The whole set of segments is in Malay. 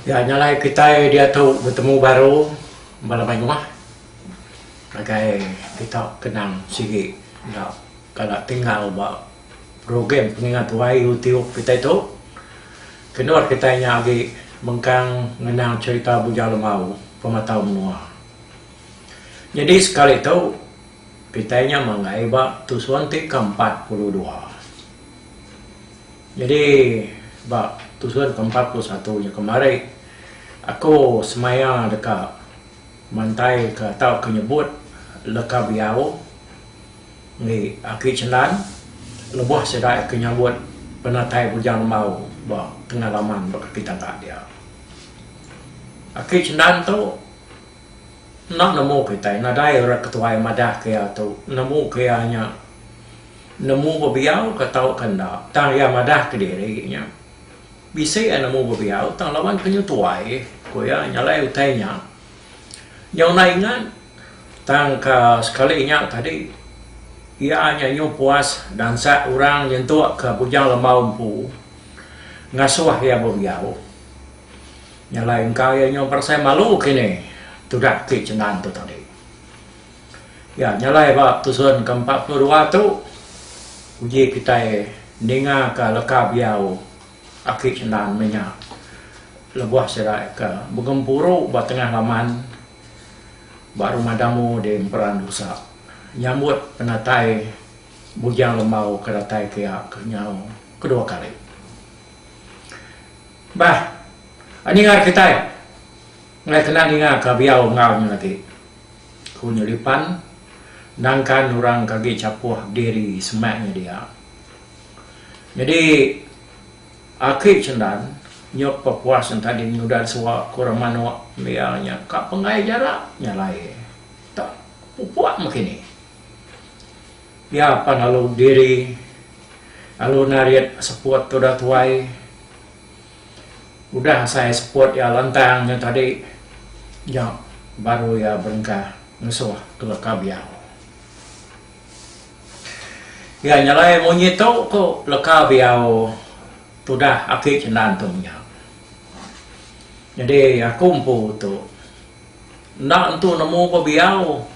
Ya, nyalai kita dia tu bertemu baru malam rumah. Bagai kita kenang sikit. Ya, kalau tinggal buat program pengingat tuai YouTube kita itu. Kenal kita yang lagi mengkang mengenang cerita Bujang Lemau pematau menua. Jadi sekali itu kita nya mengai bak tusuan ke-42. Jadi bak tusuan ke-41 nya kemarin aku semaya dekat mantai ke tau kenyebut leka biau ni aki celan lebuh sedai kenyebut penatai Bujang Lemau bah pengalaman bak kita kat dia. Aki celan tu nak nemu kita nadai orang ketua madah kaya tu nemu kayanya nemu bebiau ke tau kanda tang ya madah ke dirinya bisa nemu bebiau tang lawan penyutuai koya nyalai utainya yang naingan tang ke sekalinya tadi ia hanya nyu puas dan sa orang nyentuh ke Bujang Lemau pu ngasuh ya bebiau nyalai engkau ya nyu persai malu kini tudak ke cenan tu tadi ya nyalai ba tusun ke-42 tu uji kita dengar ke leka biau aki cenan minyak lebuah serai ke bergempuru buat tengah laman baru madamu di peran dosa nyambut penatai Bujang Lemau keratai kaya kenyau kedua kali bah ini ngar kita ngai kena dengar ke biau ngau lagi ku nyelipan nangkan orang kaki capuh diri semaknya dia jadi akhir cendan nyok pepuasan tadi nyudan suak kurang manuak biarnya kak pengai jarak nyalai tak pupuak makini ya panalu diri alu nariat sepuat tudah tuai udah saya sepuat ya lantangnya tadi ya baru ya berengkah ngesuah ke lekabiau ya nyalai monyet tu kok lekabiau tudah akhir cenan tu punya. Jadi aku umpu tu nak tu nemu bebiau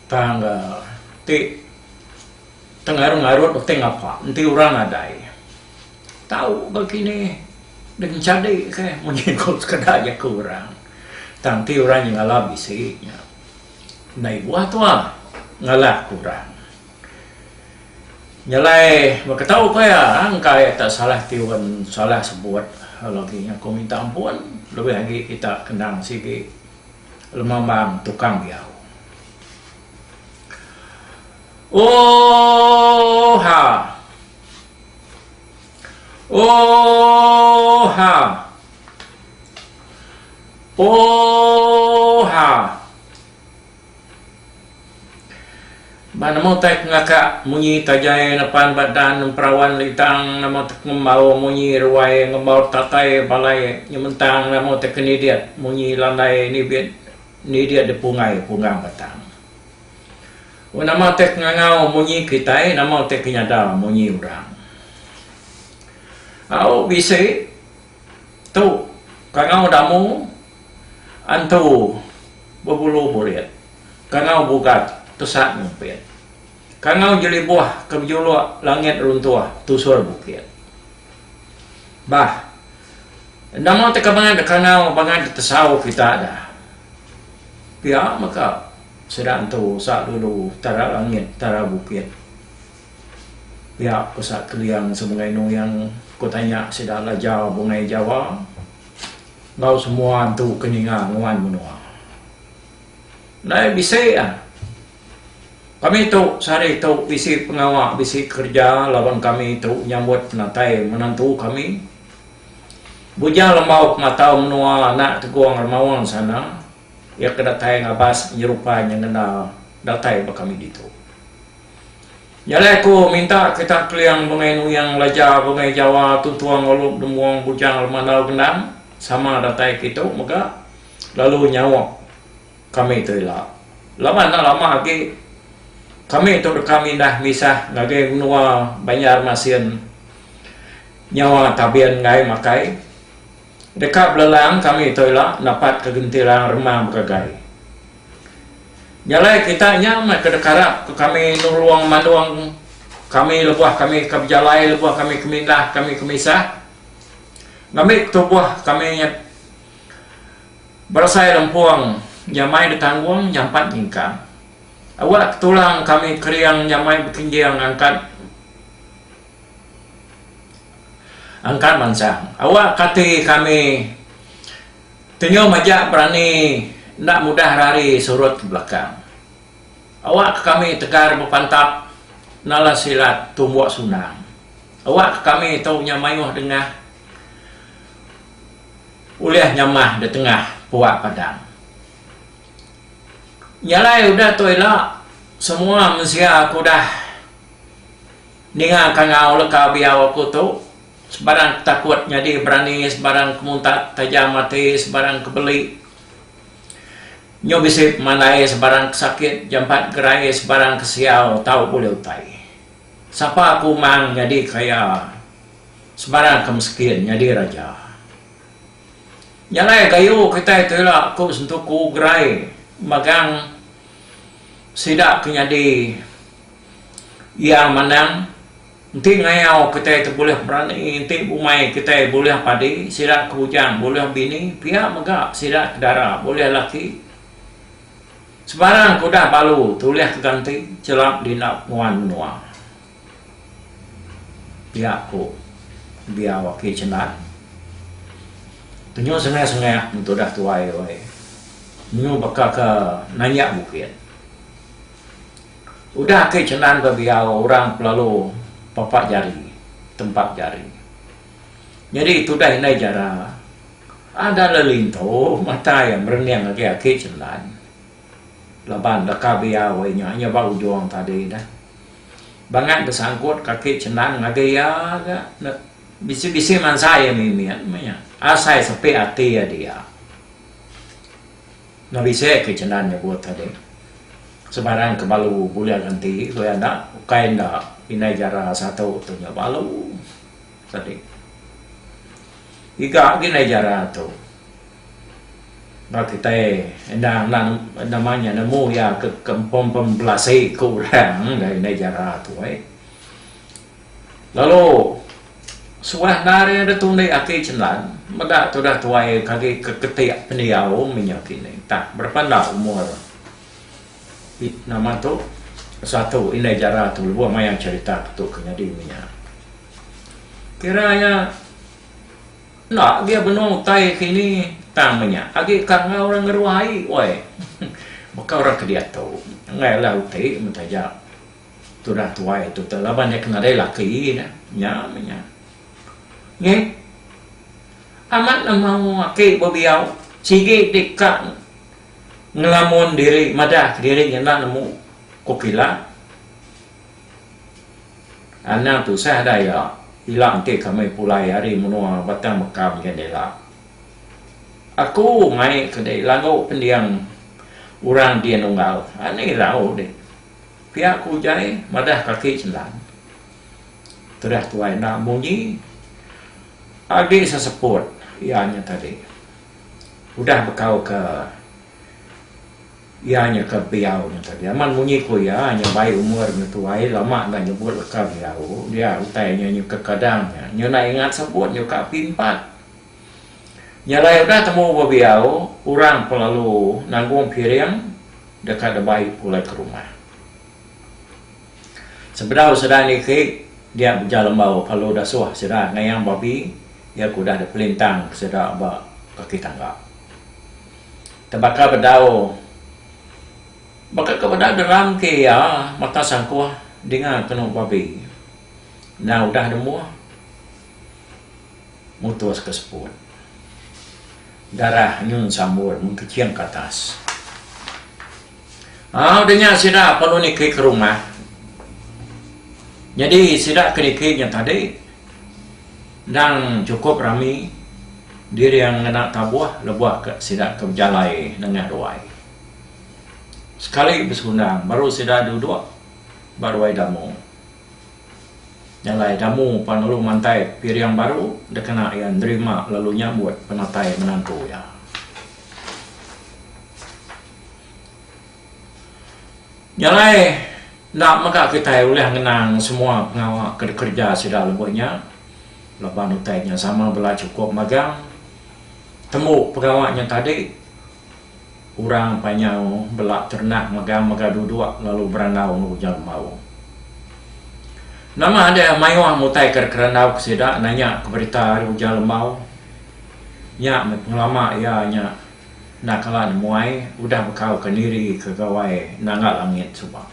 tangga ti tengarut-ngarut tengah apa nanti orang adai tahu begini dengan cadi ke menyingkut sekedar aja kurang tanti orang yang ngalah bisiknya naik buah tua ngalah kurang nyalai berketahu kaya angkai tak salah tiwan salah sebut lagi aku minta ampun lebih lagi kita kenang sikit lemambang tukang biau oh ha oh ha oh ha Ba namo tek ngaka munyi tajai napan badan perawan litang namo tek ngembau munyi ruai ngembau tatai balai nyementang namo tek ni dia munyi landai ni biat ni dia de pungai pungang batang. Nama tek ngangau munyi kitai namo tek nyada munyi urang. Au bisi tu kangau damu antu berbulu buliat. Kangau bugat tusat ngumpet. Kangau jeli buah kebjuluk langit runtuah tusur bukit. Bah, namo tek bangan kangau bangan tesau kita dah. Pihak maka sedang tu sak dulu tara langit tara bukit. Pihak pesak keliang sebagai nu yang ku tanya sedang lajau bungai Jawa. Ngau semua tu keninga nguan menua. Nai bisi ah. Kami tu sehari tu bisi pengawak bisi kerja lawan kami tu nyambut penatai menantu kami. Bujang lembau matau menua anak teguang remawang sana. Ya kedatai ngabas nyerupanya ngena datai ba kami ditu. Nyalai ku minta kita keliang bungai nu yang laja bungai Jawa tuntuang ngolup demuang bujang lemandau gendam sama datai kita maka lalu nyawa kami tu lah. Lama nak lama lagi kami tu kami dah misah ngage menua Banjar Masin nyawa tabian ngai makai. Dekat belalang kami toilah dapat kegentirang remah bergagai. Nyalai kita nyaman ke dekarap ke kami nuluang manduang kami lebuah kami ke berjalai lebuah kami kemindah kami kemisah. Ngambil tubuh kami berasai lempuang nyamai ditanggung nyampat ingkang. Awak tulang kami keriang nyamai berkenjiang angkat mansang. Awak kati kami tenyo majak berani nak mudah rari surut ke belakang. Awak kami tegar berpantap nala silat tumbuak sunang. Awak kami tahu nyamayuh dengah uliah nyamah di tengah puak padang. Nyalai udah tu elak semua manusia aku dah ninga kangau leka biaw aku tu. Sebarang takut jadi berani, sebarang kemuntat tajam mati, sebarang kebeli. Nyo bisip manai, sebarang kesakit, jampat gerai, sebarang kesiau, tahu boleh utai. Siapa aku mang jadi kaya, sebarang kemiskin jadi raja. Nyalai kayu kita itu lah, aku sentuh ku gerai, magang sidak kenyadi yang menang. Nanti ngayau kita itu boleh berani, nanti umai kita boleh padi, sirat ke hujang, boleh bini, pihak megak, sirat ke darah, boleh laki. Sebarang kuda balu, tulis ganti, celap di nak muan menua. Pihak ku, biar wakil cenat. Tunjuk sengai-sengai untuk dah tuai, Nyu bakal ke nanya bukit. Udah ke cenat ke biar orang pelalu, papak jari, tempat jari. Jadi itu dah inai jara. Ada lelinto, mata yang berenang lagi akhir celan. Laban laka biar wainya, hanya baru juang tadi dah. Bangat bersangkut kaki celan lagi ya, bisi-bisi man saya mimian, asai sepi hati ya dia. Nabi saya ke celannya buat tadi. Sebarang kebalu boleh ganti, saya nak kain dah. Inai jara satu tu nya balu tadi. Ika inai jara tu. Bagi kita namanya nemu ya ke kempom pembelasi kurang dari inai jara tu. Lalu suah nari ada tunai aki celan. Maka tu dah tuai kaki keketik peniau minyak ini. Tak berapa dah umur. Nama tu satu inai jara tu luar mayang cerita tu kenyadi minyak. Kiranya nak dia benar tai kini tang minyak. Agi kang orang ngeruai, oi. Maka orang ke dia tu. Ngai lah uti mentajak. Tu dah tuai tu telaban dia kena dia laki nya minyak. Nge amat nama mau aki bobiau. Sige dekat ngelamun diri madah diri nya nemu kokila Anak tu saya ada ya, hilang ke kami pulai hari menua batang makam jendela. Aku mai kedai lagu pendiang orang dia nunggal. Ani rau deh. Pihak ku jai madah kaki celan. Terus tuai nak bunyi. Agi seseput ianya tadi. Udah bekau ke ianya ke biau tadi. Aman bunyi ku ya, nya baik umur tuai lama dah nyebut ke biau. Dia utainya nyu ke kadangnya. Nyu nak ingat sebut nyu ka pimpat. Nyalai udah temu babiau, orang pelalu nanggung piring dekat debai pulai ke rumah. Sebenarnya sedang ni ke dia berjalan bau kalau dah suah sedang ngayang babi dia kuda ada pelintang sedang ba kaki tangga. Terbakar berdau. Bakal ke berdau dalam ke ya mata sangkuah dengan kena babi. Nah udah nemu mutus ke seput. Darah nyun sambur mengkeciang ke atas. Udahnya sidak perlu nikah ke rumah. Jadi sidak ke nikahnya tadi dan cukup rami diri yang nak tabuah lebuah ke sidak ke berjalai dengan doai. Sekali bersundang baru sidak duduk baru ai damu. Nyalai damu pan lalu mantai piring baru dah kena yang nerima lalu nyambut penatai menantu ya. Nyalai nak maka kita boleh mengenang semua pengawal kerja sudah lebuhnya. Lepas nutainya sama bela cukup magang. Temu pegawainya tadi orang panyau belak ternak magang duduk lalu berandau jalan mau. Nama ada mayuah mutai kerandau kesida nanya ke berita jalan mau. Nya lama ya nya nakalan muai udah bekau ke diri ke gawai nangal langit subang.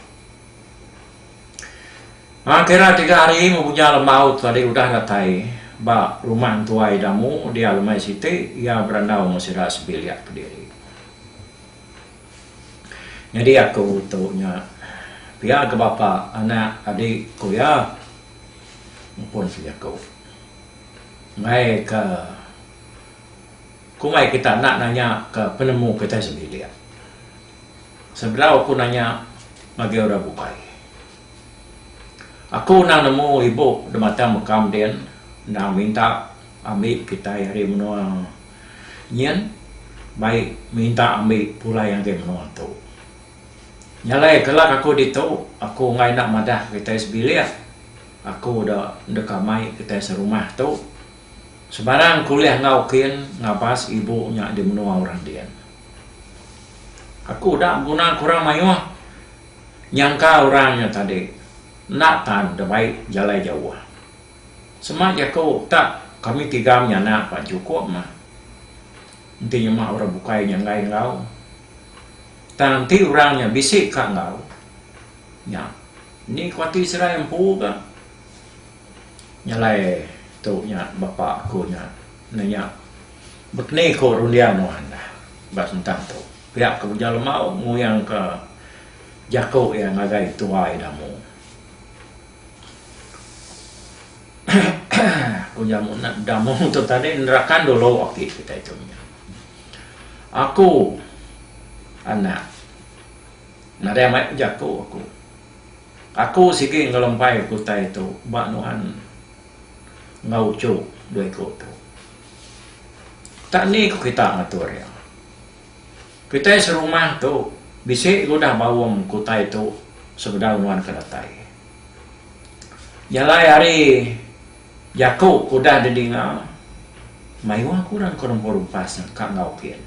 Kira 3 hari mempunyai lemau tadi udah datai ba rumah tuai damu dia lemai siti ia berandau masih sebiliak ke diri. Jadi aku tuhnya pihak ke bapa anak adik ku ya pun sejak kau mai ke ku mai kita nak nanya ke penemu kita sendiri. Sebelah aku nanya bagi orang bukai. Aku nak nemu ibu di mata makam dia nak minta ambil kita hari menua nyen baik minta ambil pula yang dia menua tu. Nyalai kelak aku ditu aku ngai nak madah kita sebilia. Aku dah dekamai kita serumah tu. Sebarang kuliah ngaukin ngapas ibunya di menua orang dia. Aku dah guna kurang mayuah. Nyangka orangnya tadi nak tan dah baik jalan jauh. Semaja aku tak kami 3 nak pak cukup mah. Intinya mah orang bukai yang ngai ngau. Nanti orangnya bisik kat ngau. Ya. Ni kuati serai empu ke? Nyalai tu nya bapa aku nya nanya. Bekne ko rundian anda. Bas entah tu. Pihak ke berjalan mau nguyang ke Jako yang ngagai tuai damu. Aku jamu nak damu tu tadi nerakan dulu waktu kita itu. Aku anak nada mai Jako aku. Aku sikit ngelempai kota itu baknuan ngaucu dua kota. Tak ni kita ngatur ya. Kita serumah tu bisik udah bawa kota itu sebenarnya kedatai. Nyalai hari Jako udah didengar maiwa kurang rumpas kak ngaukin.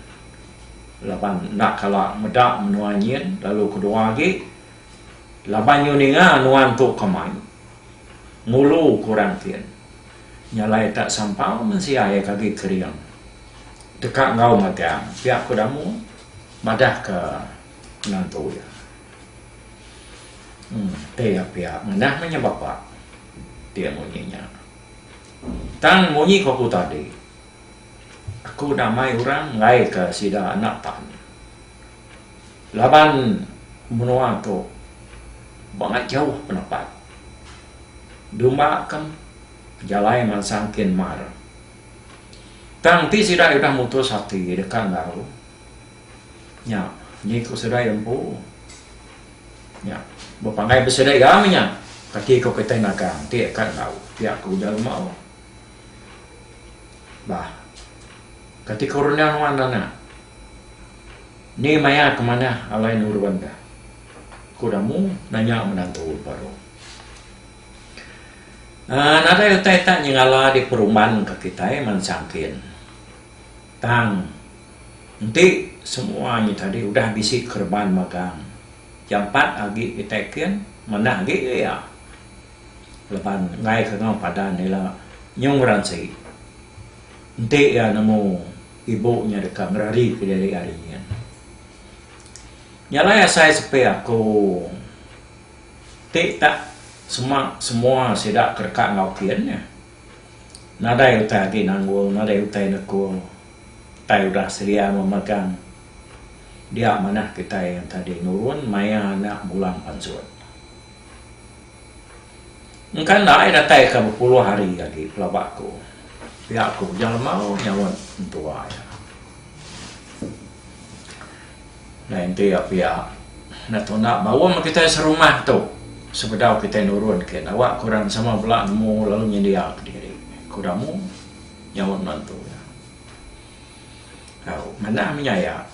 Laban nak kala medak menuanyin lalu kedua lagi laban yuninga nuan tu kamai ngulu kurang tian nyalai tak sampau mensiaya kaki keriang dekat ngau magang pihak kudamu madah ke nantu ya pihak menah menyebab apa dia munyinya tang munyi kau tadi aku damai orang ngai ke sida anak tan laban menua tu banget jauh pendapat Dumba kan jalai man sangkin mar. Tang ti sidai udah mutus hati dekat ngau. Ya, ni ko sidai empu. Ya, berpangai bersedai gamnya. Kaki ko kita nagang, ti kan ngau. Pihak ko jalan mau. Bah, ketika urunnya mana ni maya kemana alai nurwan dah. Kudamu nanya menantu baru. Nada yung tak nyengala di perumahan ke kita mansangkin. Tang, nanti semuanya tadi udah bisi kerban magang. Jampat agi kita kian mana agi ya. Lepan ngai kengau padan nila nyong ransi. Nanti ya nemu ibunya dekat ngerari ke dari harinya. Nyala ya saya sepe aku tak semua sidak kerkat ngau kiannya. Nada utai di nanggung, nada utai nakul. Tai udah sedia memagang. Dia mana kita yang tadi nurun, maya anak bulan pansut. Engkan dah ada tai ke berpuluh hari lagi pelabakku. Pihakku jangan mau nyawan tua ya. Nah inti ya pihak. Nak bawa kita serumah tu. Sebedau kita nurun ke awak kurang sama belak nemu lalu nyedia ke diri kuramu nyawan mantu ya. Kau mana menyaya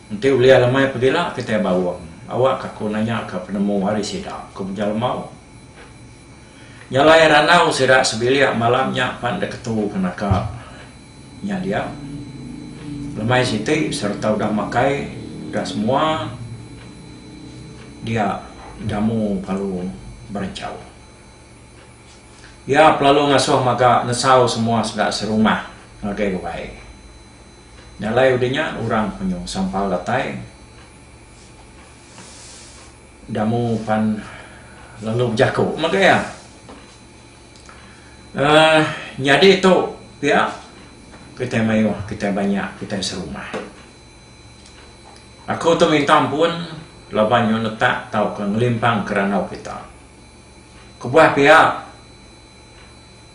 nanti ulia lamai pergilah kita bawa awak aku nanya ke penemu hari sidak aku berjalan mau nyalai ranau sidak sebilik malamnya pandai ketu kenaka nya dia lamai siti serta udah makai udah semua dia damu palu berjauh. Ya pelalu ngasuh maka nesau semua sudah serumah ngagai baik. Nyalai udahnya orang penyu sampal datai. Damu pan lalu jago maka ya. Jadi itu ya kita mayu kita banyak kita serumah. Aku tu minta ampun. Laban yang letak tahu ke ngelimpang keranau kita. Kebuah pihak.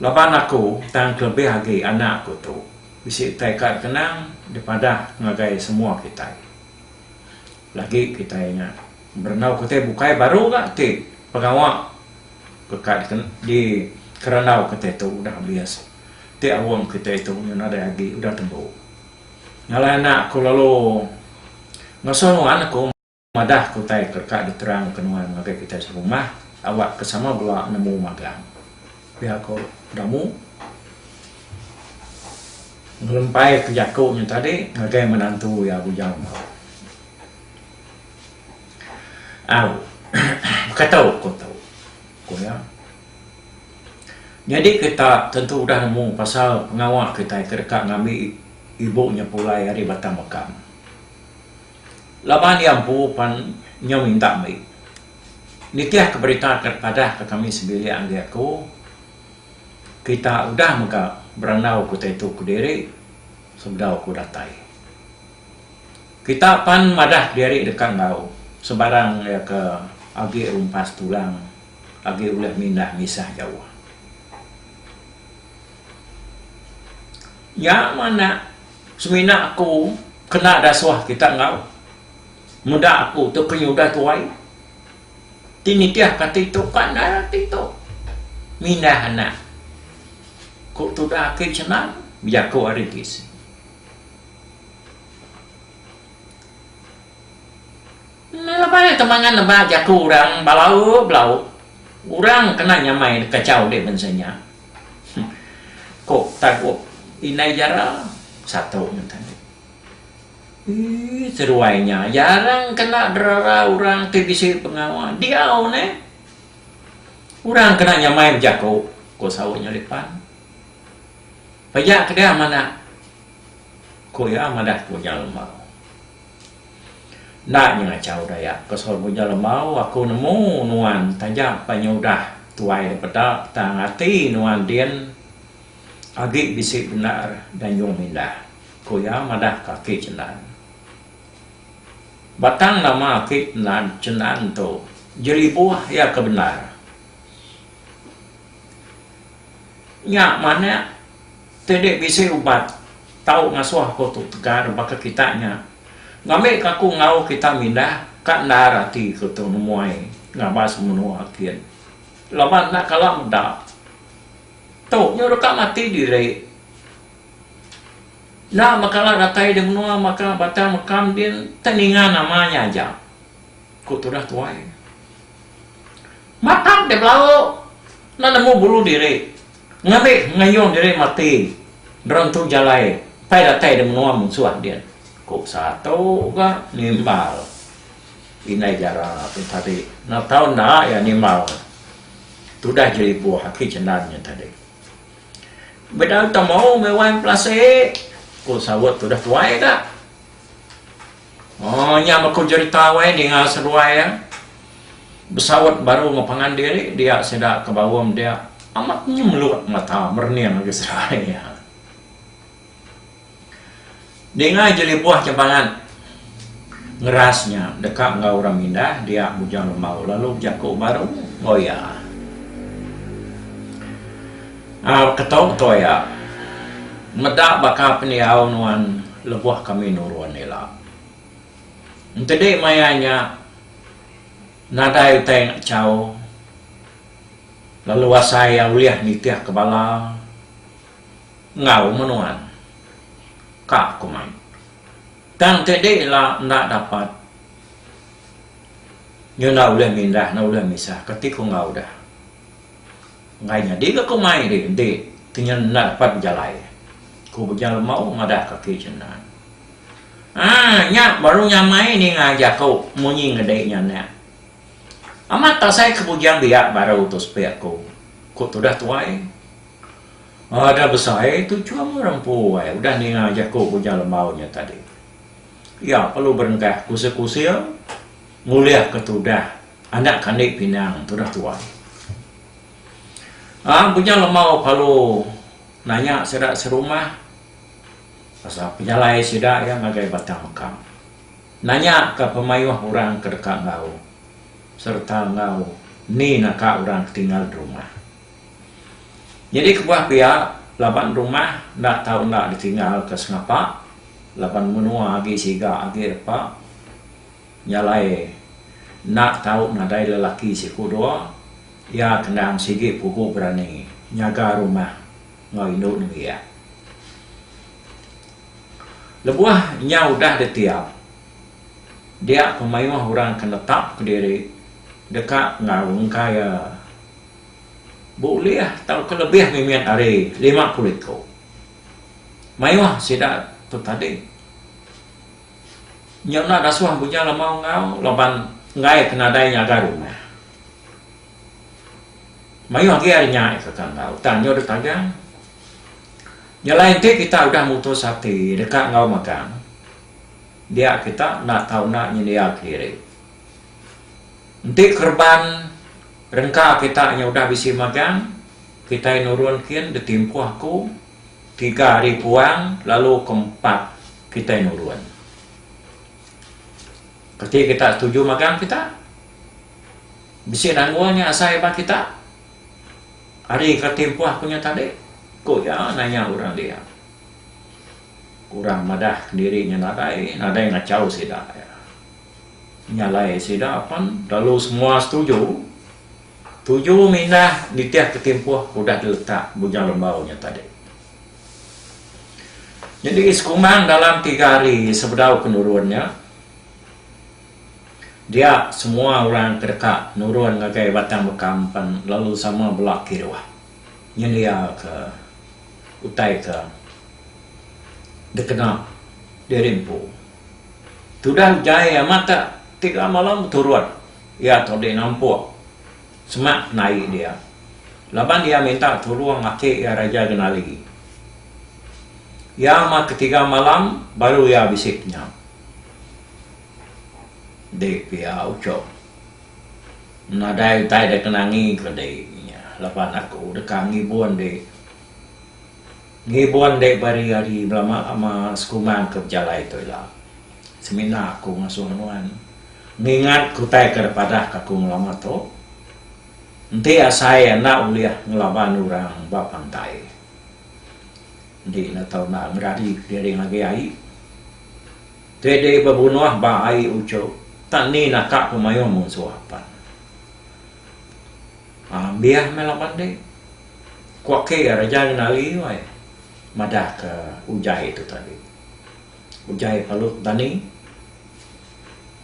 Laban aku tang lebih lagi anak aku tu. Bisi tekad kenang daripada ngagai semua kita. Lagi kita ingat. Berenau kita bukai baru tak ti. Pengawak. Kekat di keranau kita tu udah biasa. Ti awam kita itu yang ada lagi udah tembuk. Nyala anak aku lalu. Ngasonuan aku. Madah kutai kerkat diterang kenuan maka kita serumah awak kesama belak nemu magang pihak kau damu melempai ke jakuknya tadi ngagai menantu ya bujang mau kau tahu ya jadi kita tentu udah nemu pasal pengawak kita kerkat ngambil ibunya pulai hari batang makam. Laban yang pan nyo minta mai. Nitiah keberita kepada kami sebilik anggaku. Kita udah maka beranau kita itu ku diri sebedau ku datai. Kita pan madah diri dekat ngau. Sebarang ya ke agi rumpas tulang. Agi ulah mindah misah jauh. Ya mana semina aku kena dasuah kita ngau. Muda aku tu penyudah tuai. Tini tiah kata itu kan dah itu. Minah anak. Kok tu dah akhir senang. Biar kau aritis. Lepas ni temangan lepas jaku orang balau. Orang kena nyamai kacau dia bensanya. Kok takut inai jara. Satu nanti. Seruainya jarang kena derara orang TBC pengawal dia orang kena nyamai berjaku ko sawanya depan pajak ke dia mana ko ya madah punya lemau nak ngacau daya kesal punya lemau aku nemu nuan tajam panyudah tuai daripada tang hati nuan dian agi bisik benar dan yung mindah ko ya madah kaki cenan batang nama kit. គិត cenan tu jadi buah ya kebenar nya mana tedek bisa ubat tahu ngasuh ko tu tegar baka kitanya ngame kaku ngau kita mindah kak narati ko tu muai ngabas menua kian laban nak kalah muda tu nyo ka mati dire na makala ratai de menua maka batang makam din teningan namanya aja ko tu dah tuai makam de belau na nemu bulu dire ngame ngayon dire mati drone tu jalai pai ratai de menua musuh dia ko satu ga nimbal inai jara tadi na tahu na ya nimbal tu dah jadi buah haki cendarnya tadi beda tak mau mewan plase ko sawat tu dah tuai dah oh nya aku cerita wae dengan seruai ya pesawat baru ngapangan diri dia sedak ke bawah dia amat meluat mata mernian lagi serai ya dengan jeli buah cabangan ngerasnya dekat ngau orang mindah dia bujang lemau lalu jago baru oh ya ketau to ya medak bakal peniau nuan lebuah kami nuruan nila entede mayanya nadai teng cau lalu wasai yang uliah nitiah kebala ngau menuan kak kumai tang tede la nak dapat nyo na uliah mindah na uliah misah ketika ngau dah ngainya dia kumai de tinggal nak dapat jalai ku berjalan mau ngadah kaki cendan nya baru nyamai ni ngajak kau munyi ngedeknya nak amat tak saya kebujang dia baru tu sepek ku tu dah tuai ada besar itu cuma orang puai udah ni ngajak kau berjalan maunya tadi ya perlu berengkah kusi-kusi nguliah ketudah anak kanik pinang tu dah tuai berjalan mau perlu nanya sedak serumah pasal penyalai sidak yang ngagai batang makam nanya ke pemayuh orang ke dekat ngau serta ngau ni nak orang tinggal di rumah jadi kebuah pihak lapan rumah nak tahu nak ditinggal ke sengapa lapan menua agi siga agi apa nyalai nak tahu nadai lelaki si kedua ya kendang sigi pugu berani nyaga rumah ngau induk ni ya lebuah nya udah detiap dia pemayuh orang akan tetap ke diri dekat ngawung kaya boleh tahu kelebih mimian hari 50 ko mayuh sidak tu tadi nyona dasuah punya lamau ngau laban ngai kena dai nyaga rumah mayuh lagi hari nyai ke ngau tanya de tagang nyalain kita udah mutus hati dekat ngau makan dia kita nak tahu nak nyedia kiri nanti kerban rengka kita hanya udah bisa makan kita nurunkan ditimpu aku 3 hari puang lalu keempat kita nurun ketika kita setuju makan kita bisa nangguannya asal hebat kita hari ketimpu akunya tadi kok ya nanya orang dia kurang madah dirinya nadai ngacau sidak ya nyalai sidak apa lalu semua setuju minah nitiah ketimpuh udah diletak bujang lembaunya tadi jadi sekumang dalam 3 hari sebedau kenurunnya dia semua orang terdekat nurun ngagai batang bekampan lalu sama belak kirwah nyelia ke utai ke dekenap dirimpu sudah jaya mata 3 malam turun ya atau dia nampak semak naik dia laban dia minta turun ngake ya Raja Genali ya mak 3 malam baru ya bisiknya dek pia ucap nadai utai dia kenangi ke deknya laban aku dekat ngibuan dek bari hari belama ama sekumang ke jalai tu lah semina aku ngasuh nuan ngingat kutai kepada kaku ngelama tu Nanti asai anak uliah ngelawan orang bapantai. Nanti na tahu nak ngerari dia lagi ai. Tede berbunuh ba ai uco. Tak ni nak kak pemayo musuh apa. Biar melawan deh. Kuat ke raja kenali wai. Madah ke ujai itu tadi. Ujai palut tani.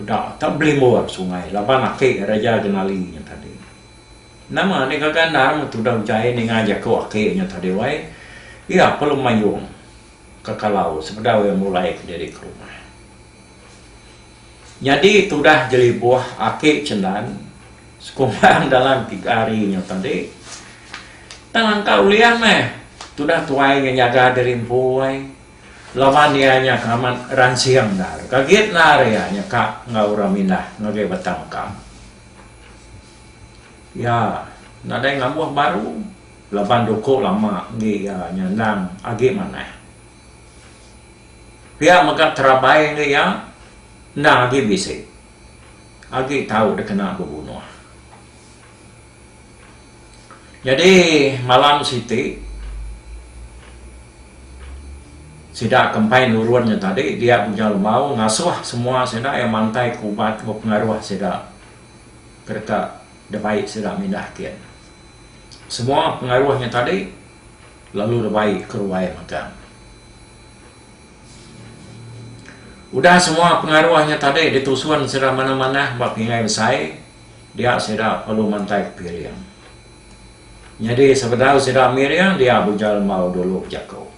Udah tak beli muat sungai. Laban ke raja kenali yang tadi. Nama ni kakak nama tu dah ujai ni ngajak kuat ke yang tadi wai. Ya perlu mayung ke kalau sebenarnya mulai dari ke rumah. Jadi itu dah jadi buah akik cendan sekumbang dalam 3 hari yang tadi. Tangan kau lihat meh, tu dah tuai yang jaga dari puai. Lawan dia nya kaman ransiang dar. Kaget nar ya nya kak ngau raminah ngage batang kam. Ya, nada yang buah baru. Laban doko lama ngi ya nyandang age mana. Pihak maka terabai ngi ya. Nah, agi bisa. Agi tahu dia kena berbunuh. Jadi malam siti sidak kempai nuruannya tadi dia punya mau ngasuh semua sidak yang mantai kubat pengaruh sidak kereta debai sidak mindah kian. Semua pengaruhnya tadi lalu debai keruai makan. Udah semua pengaruhnya tadi ditusuan sedang mana-mana bak pingai besai dia sedang perlu mantai Miriam. Jadi sebenarnya sedang Miriam dia bujal mau dulu jago.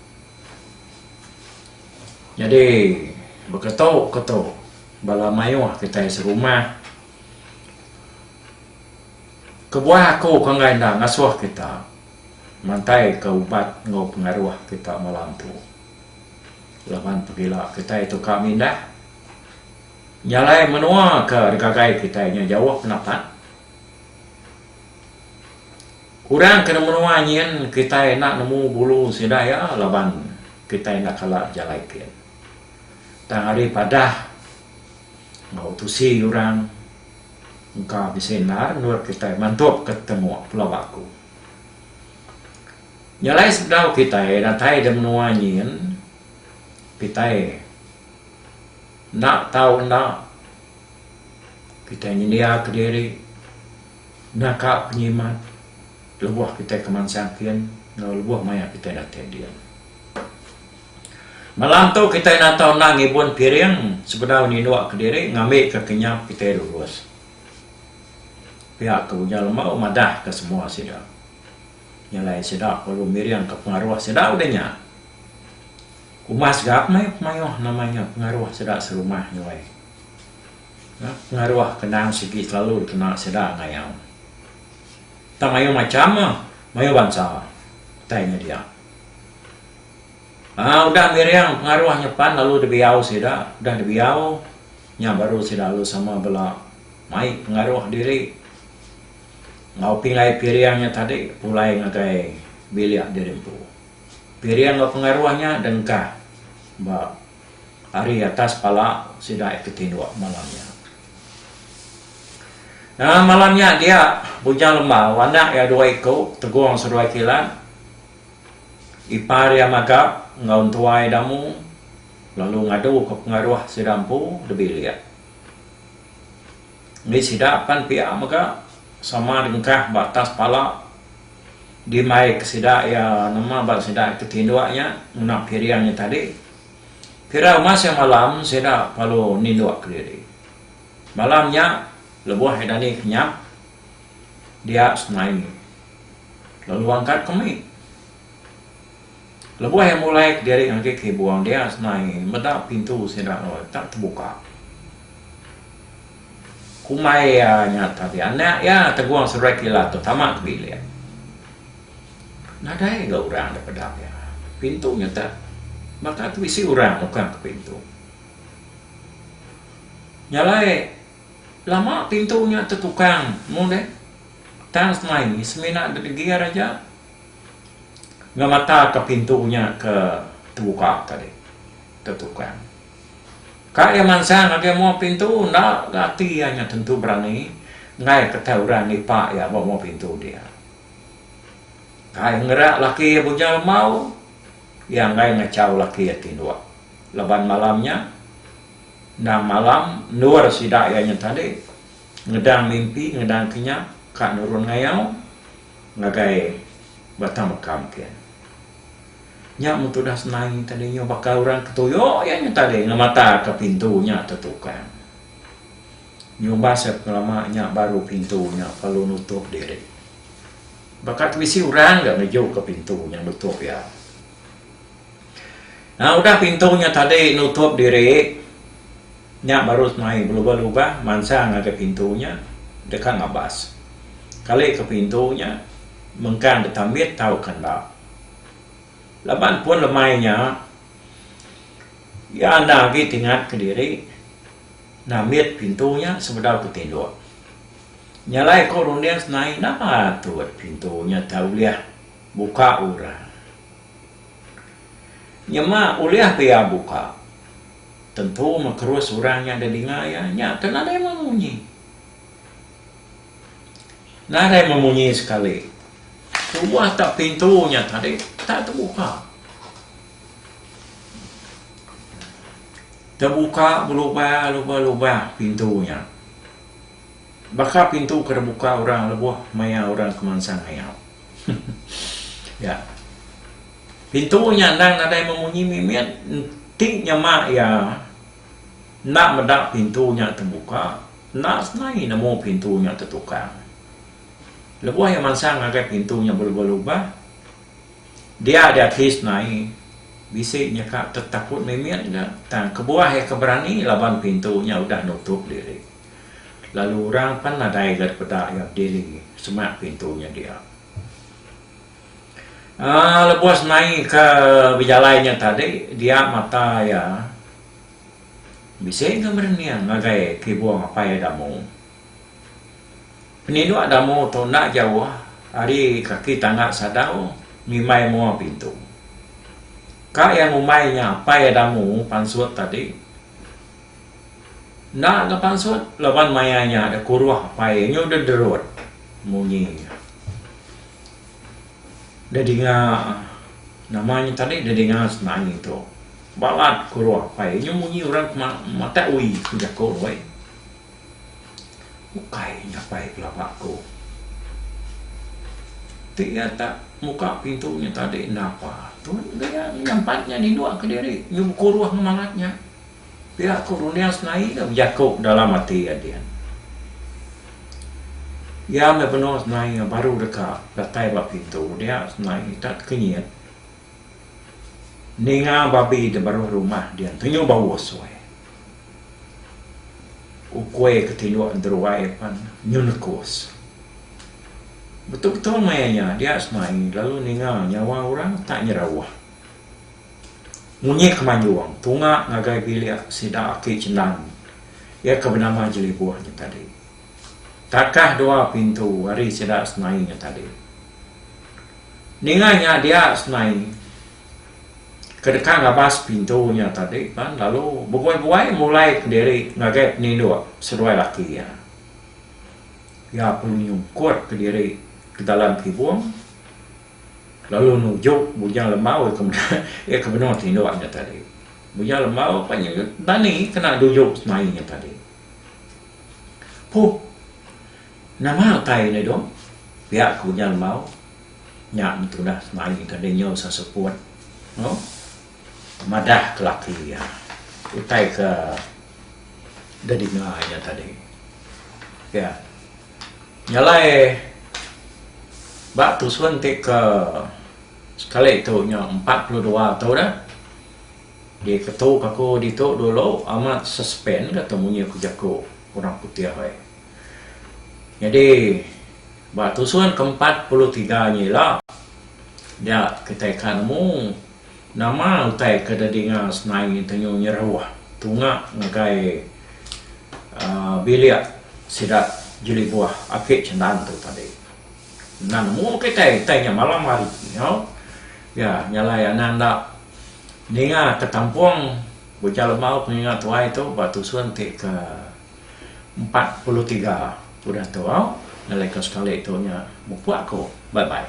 Jadi berketuk-ketuk bala mayuh kita serumah. Kebuah aku kangai dah ngasuh kita mantai ke ubat ngau pengaruh kita malam tu. Lawan pergilah kita itu kami dah nyalai menua ke dekat kita nya jawab kenapa kurang kena menua nyen kita nak nemu bulu sidaya lawan kita nak kalah jalai kian tang hari pada ngau tusi orang engkau bisa nar nur kita mantap ketemu pulau aku nyalai sedau kita natai dem menua nyen kita nak tahu nak kita nyedia ke diri nak kak penyimat lebuh kita kemansakian no lebuh maya kita nak dia malam tu kita nak tahu nak ngibun piring sebenarnya ni nuak ke diri ngambil ke kenyap kita lurus pihak kebunyal mau madah ke semua sidak nyalai sidak perlu miriam ke pengaruh sidak udahnya Kumas gap mayo namanya pengaruh sedak serumah nyoi. Pengaruh kenang segi selalu kena sedak ngayau. Tak mayo macam mayo bangsa. Tanya dia. Udah Miriam pengaruhnya pan lalu debiau sedak, udah debiau nya baru sedak lalu sama bela mai pengaruh diri. Ngau pingai piriangnya tadi mulai ngagai biliak dirimpu. Pirian lo pengaruhnya dengkah mbak hari atas pala sudah ketinduk malamnya. Nah malamnya dia bujang lembah anak ya 2 ekor teguang 2 kilan ipar yang magap ngaun tuai damu lalu ngadu ke pengaruh sidampu lebih lihat ini sidapan pihak maka sama dengkah batas pala di mai kesida ya nama bal sida ketinduknya nak piriannya tadi kira masa malam sida palu ninduk diri malamnya lebuh hedani kenyap dia senai lalu angkat kami lebuh yang mulai dari angkat ke buang dia senai medak pintu sida tak terbuka kumai nya tadi anak ya teguang serai kilat tu tamak bilik nadai gak orang ada pedang ya pintunya tak maka tu isi orang bukan ke pintu nyalai lama pintunya tertukang mulai tang semai semina degia raja nggak mata ke pintunya ke terbuka tadi tertukang kak yang mansa ngake mau pintu nak gati hanya tentu berani ngai kata orang ni pak ya bawa pintu dia. Ngai ngerak laki bujal mau, yang ngai ngacau laki ya tindua. Leban malamnya, nah malam nur sidak ya tadi, ngedang mimpi, ngedang kenyak, kak nurun ngayau, ngagai batang makam kian. Nya mutudah senang tadinya bakal orang ketuyo ya tadi ngamata ke pintunya tertukang. Nyoba selamanya baru pintunya kalau nutup diri. Bakat visi orang gak ngejuk ke pintunya nutup ya. Nah udah pintunya tadi nutup diri, nyak baru main berubah-ubah, mansa ngaga pintunya dekat ngabas. Kali ke pintunya, mengkan detamit tahu kendak. Laban pun lemainya, ya anda lagi tingkat ke diri, namit pintunya sebedal ke tinduk. Nyalai korunian senai, nama tuat pintunya tahu liah, buka urang. Nyama uliah pia buka. Tentu makerus orangnya ada di ngaya, nyata nada yang memunyi. Nada yang memunyi sekali. Semua tak pintunya tadi tak terbuka. Terbuka berubah pintunya. Bakal pintu terbuka orang lebuh maya orang kemansang ayam. Ya. Pintunya nang ada yang memunyi mimian tiknya mak ya. Nak medak pintunya terbuka, nak senai namo pintunya tertukar. Lebuah yang mansang agak pintunya berubah-ubah, dia ada kis naik, bisiknya kak tertakut memian enggak, tang kebuah yang keberani laban pintunya udah nutup diri. Lalu orang pan nadai daripada yang diri semak pintunya dia. Lebuah naik ke bijalainya tadi, dia mata ya, bisik keberanian ngagai kibuang apa ya damu. Peninu ada mau tu nak jauh, hari kaki tangan sadau, ngimai mua pintu. Kak yang umainya apa ya damu pansut tadi. Nak ke pansut, lawan mayanya ada kuruah apa ya, udah derut, munyi. Dadinga namanya tadi dadinga senang itu. Balat kuruah apa ya, munyi orang mata ui sudah koroi. Ukai nyapai pelapakku. Ternyata muka pintunya tadi napa. Tuan dia nyampatnya di dua ke diri. Nyumku ruah malatnya. Pihak kurunia senai dah berjakuk dalam hati dia. Ya mebenar senai baru dekat. Datai bak pintu. Dia senai tak kenyat. Ninga babi di baru rumah dia. Tunjuk bawa suai. Ukwe ketiluk derwai pan nyunekos. Betul-betul mayanya dia senai lalu ningal nyawa orang tak nyerawah. Munyi kemanjuang, tunga ngagai bilik sida aki cenang. Ya kebenama jeli buahnya tadi. Takah dua pintu hari sida senainya tadi. Ningalnya dia senai. Kedekat ngabas pintunya tadi kan, lalu buai-buai mulai ke diri ngagai peninduk seruai laki ya. Ya perlu nyungkut ke diri ke dalam kibuang, lalu nujuk bujang lemau ke benar tinduknya tadi. Bujang lemau panjang tani kena dujuk senainya tadi. Puh, nama tai ni dong, pihak bujang lemau nyak itu dah senai tadi nyo sesepuat, no? Madah ke laki ya. Utai ke dadinganya tadi. Ya. Nyalai bak tu suntik ke sekali itu nya 42 tahun dah. Dia ketuk aku dituk dulu amat suspend ketemunya aku jago orang putih hai. Jadi bak tu sun ke-43 ni lah. Dia kita kanmu nama utai kedadinga senai tenyo nyerawah tunga ngagai bilik sidat jeli buah akik cendan tu tadi. Nan mu kita tanya malam hari ya nyalai ananda ninga ketampung bocah lemau pengingat tua itu batu suntik ke 43 udah tahu nalaikan sekali itu nya buat aku. Bye bye.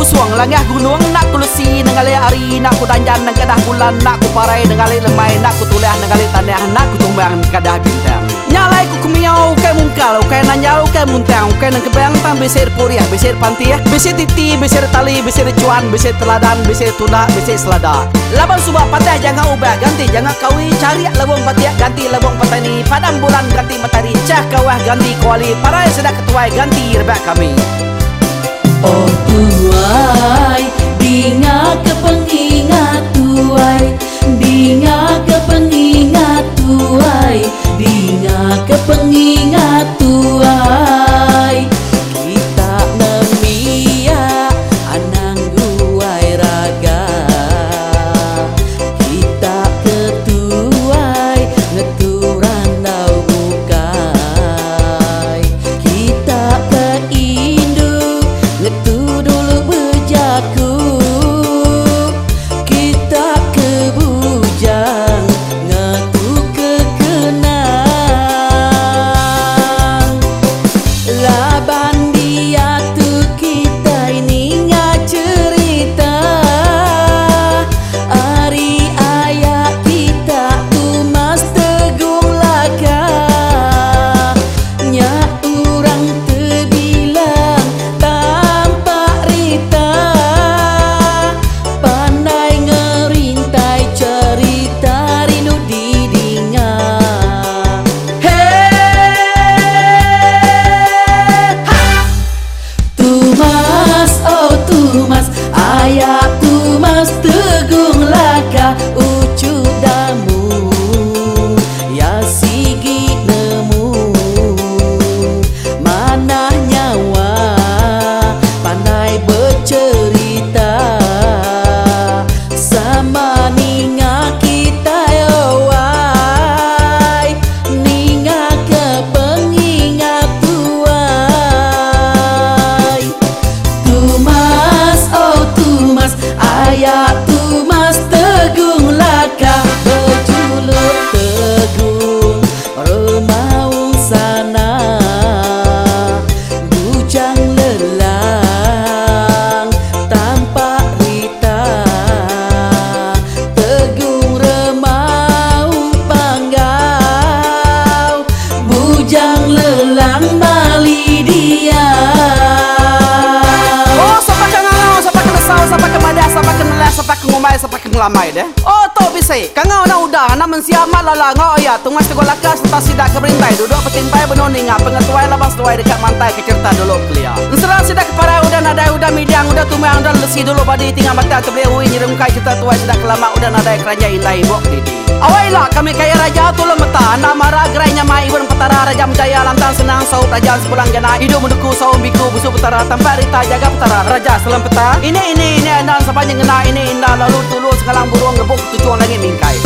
Suang langah gunung nak kulusi nengali ari nak ku danjan nang kadah bulan nak ku parai nengali lemai nak ku tulah nengali tanah nak ku tumbang kadah bintang nyalai ku kumiau kai mungkal kai nanjau kai muntang kai nang kebang tam besir puriah besir pantiah besir titi besir tali besir cuan besir teladan besir tuna besir selada laban subah patah jangan ubah ganti jangan kawi cari labung patiak ganti labung patani padang bulan ganti matahari cah kawah ganti kuali parai sedak ketuai ganti rebak kami. Oh tuai, dinga ke pengingat tuai, dinga ke pengingat tuai, dinga ke pengingat tuai. Kita nemia anang guai raga, kita ketuai ngeturan dau bukai, kita ke itu dulu bejaku, kita ke bujang ngatu ke kenang laban dia tu kita ini ngacerita ari ayah kita tu mas tegung laka nya urang terbilang pandai ngerintai cerita rindu didinga. Tumas, oh tumas, ayah tumas tegung laka ucu damu ya sigi nemu mana nyawa pandai bercerita sama ninga kita yowai ninga ke pengingat tuai tumas oh tumas ayah tumas tegung laka berjuluk tegung remaung sana bujang lelang tanpa rita tegung remaung panggau bujang lelang bali dia. Oh, siapa kangau, siapa kenesau, siapa kemadah, siapa kenelah, siapa kengumai, siapa kengelamai deh. Oh, to bisa. Kangau na udah, na mensiamat lala ngau ya. Tungas tegol lakas, tak sidak keberintai. Duduk petimpai benoninga, pengetuai labas tuai dekat mantai kecerta dulu belia. Serang sidak keparai udah nadai udah midang udah tumang udah lesi dulu badi tinggal mata terbeli nyerem kai cerita tuai sidak kelama udah nadai kerajaan indai bok didi. Awailah kami kaya raja tulung meta anda marah gerainya mai ibu petara raja menjaya lantang senang sau kerajaan sepulang gana hidup menduku sau biku busuk petara tanpa rita jaga petara raja selam peta ini anda sepanjang gena ini indah lalu tulus sekalang burung gebuk tujuan langit mingkai.